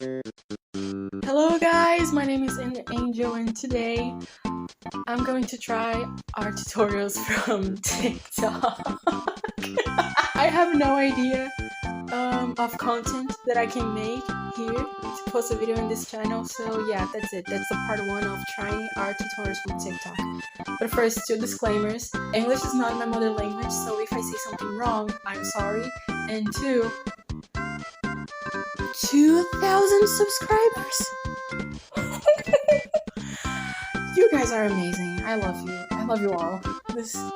Hello guys, my name is Angel and today I'm going to try our tutorials from TikTok. I have no idea of content that I can make here to post a video in this channel, so yeah, that's it. That's the part 1 of trying our tutorials from TikTok. But first, 2 disclaimers. English is not my mother language, so if I say something wrong, I'm sorry. And 2, 2,000 subscribers! You guys are amazing. I love you. I love you all. This is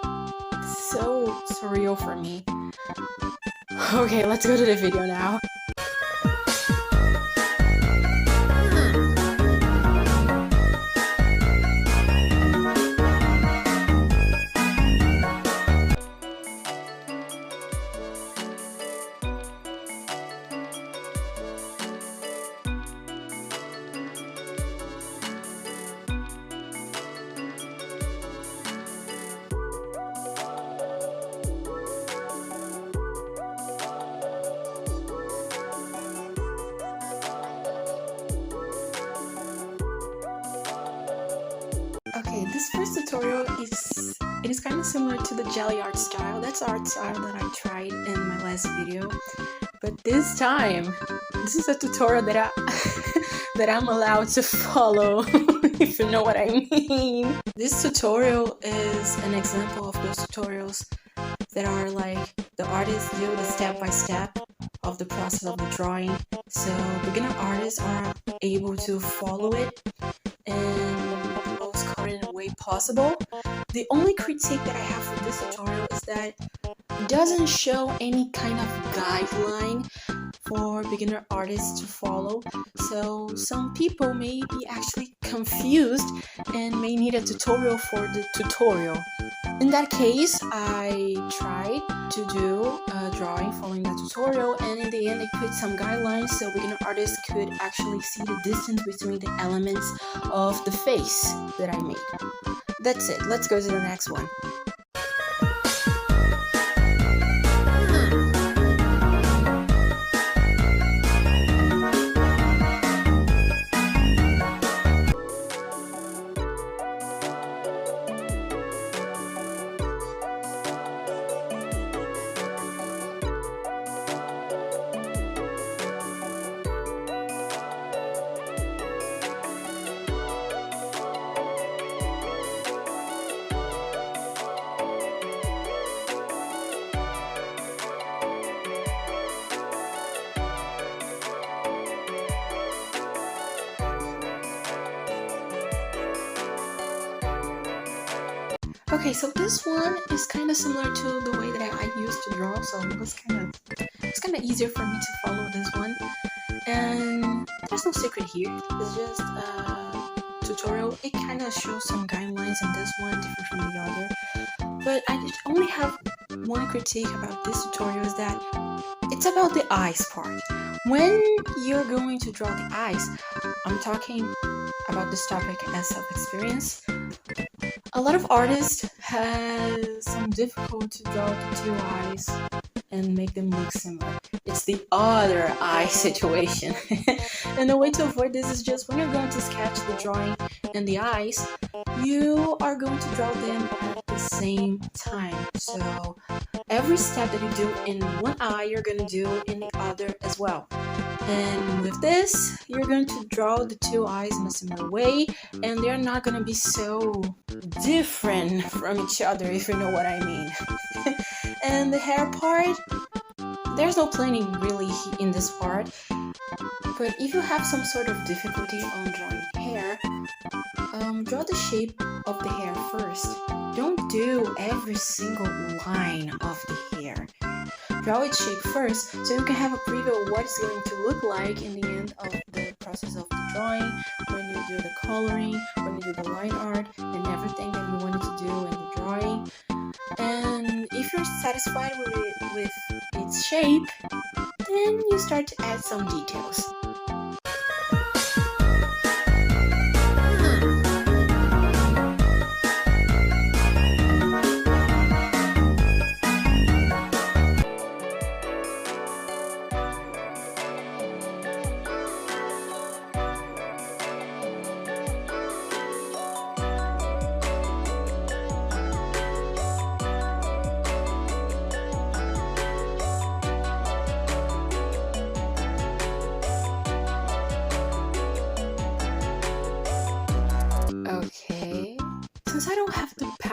so surreal for me. Okay, let's go to the video now. Okay, this first tutorial is kind of similar to the jelly art style. That's art style that I tried in my last video. But this time, this is a tutorial that that I'm allowed to follow, if you know what I mean. This tutorial is an example of those tutorials that are like the artists do the step-by-step of the process of the drawing. So beginner artists are able to follow it in the most current way possible. The only critique that I have for this tutorial is that it doesn't show any kind of guideline for beginner artists to follow, so some people may be actually confused and may need a tutorial for the tutorial. In that case, I tried to do a drawing following that tutorial, and in the end I put some guidelines so beginner artists could actually see the distance between the elements of the face that I made. That's it. Let's go to the next one. Okay, so this one is kind of similar to the way that I used to draw, so it was kind of easier for me to follow this one. And there's no secret here. It's just a tutorial. It kind of shows some guidelines in this one, different from the other. But I only have one critique about this tutorial, is that it's about the eyes part. When you're going to draw the eyes, I'm talking about this topic as self-experience. A lot of artists have some difficulty to draw the 2 eyes and make them look similar. It's the other eye situation. And the way to avoid this is just when you're going to sketch the drawing and the eyes, you are going to draw them at the same time. So every step that you do in one eye, you're going to do in the other as well. And with this, you're going to draw the 2 eyes in a similar way, and they're not going to be so different from each other, if you know what I mean. And the hair part, there's no planning really in this part, but if you have some sort of difficulty on drawing hair, draw the shape of the hair first. Don't do every single line of the hair. Draw its shape first so you can have a preview of what it's going to look like in the end of the process of the drawing, when you do the coloring, when you do the line art, and everything that you wanted to do in the drawing. And if you're satisfied with its shape, then you start to add some details.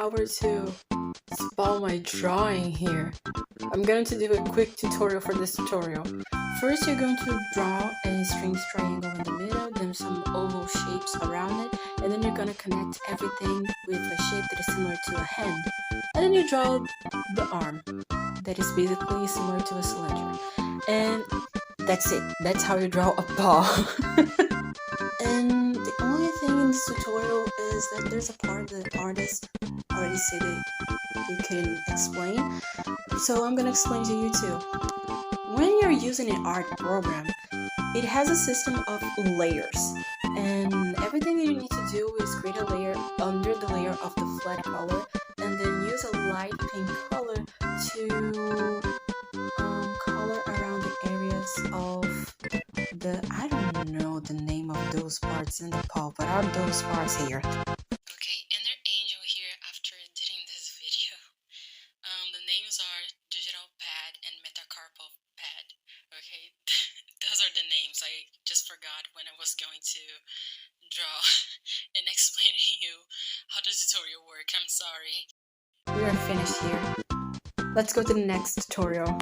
power to spoil my drawing here. I'm going to do a quick tutorial for this tutorial. First, you're going to draw a strings triangle in the middle, then some oval shapes around it, and then you're going to connect everything with a shape that is similar to a hand. And then you draw the arm that is basically similar to a cylinder. And that's it. That's how you draw a ball. And the only thing in this tutorial is that there's a part that the artist already said they couldn't explain. So I'm gonna explain to you too. When you're using an art program, it has a system of layers. And everything that you need to do is create a layer under the layer of the flat color, and then use a light pink color to color around the areas of I don't know the name of those parts in the pulp, but are those parts here. Okay, Ender Angel here after editing this video. The names are Digital Pad and Metacarpal Pad. Okay, those are the names. I just forgot when I was going to draw and explain to you how the tutorial works. I'm sorry. We are finished here. Let's go to the next tutorial.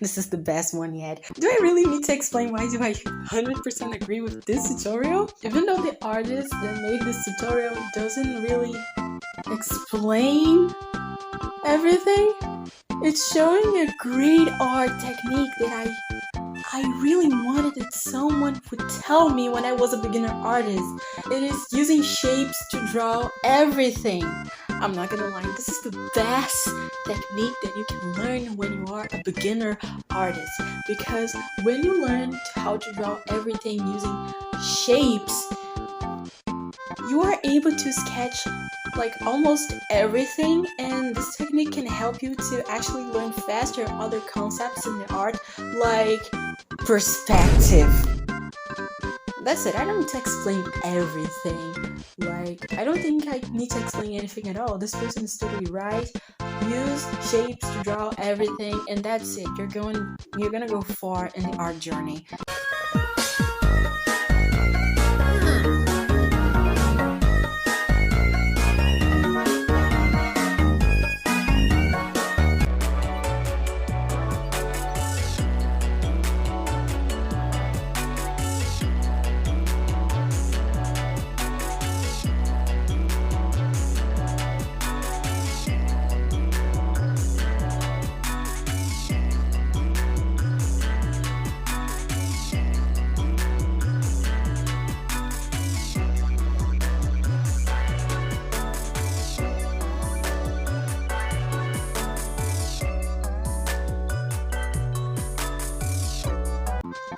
This is the best one yet. Do I really need to explain why do I 100% agree with this tutorial? Even though the artist that made this tutorial doesn't really explain everything, it's showing a great art technique that I really wanted that someone would tell me when I was a beginner artist. It is using shapes to draw everything. I'm not gonna lie, this is the best technique that you can learn when you are a beginner artist, because when you learn how to draw everything using shapes, you are able to sketch like almost everything, and this technique can help you to actually learn faster other concepts in the art, like perspective. That's it. I don't need to explain everything. Like, I don't think I need to explain anything at all. This person is totally right. Use shapes to draw everything, and that's it. You're gonna go far in the art journey.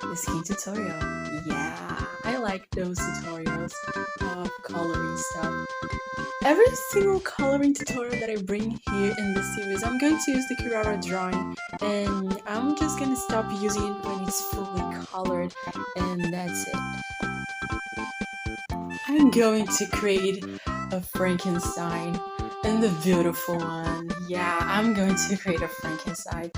The skin tutorial. Yeah, I like those tutorials of coloring stuff. Every single coloring tutorial that I bring here in this series, I'm going to use the Kirara drawing, and I'm just gonna stop using it when it's fully colored, and that's it. I'm going to create a Frankenstein, and the beautiful one. Yeah, I'm going to create a Frankenstein.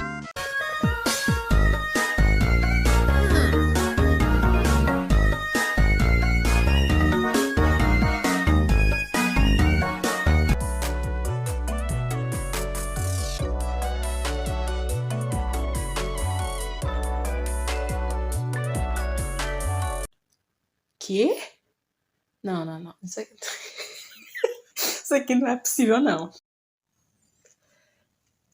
Quê? Não, não, não. Isso aqui... Isso aqui não é possível, não.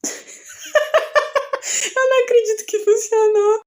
Eu não acredito que funcionou.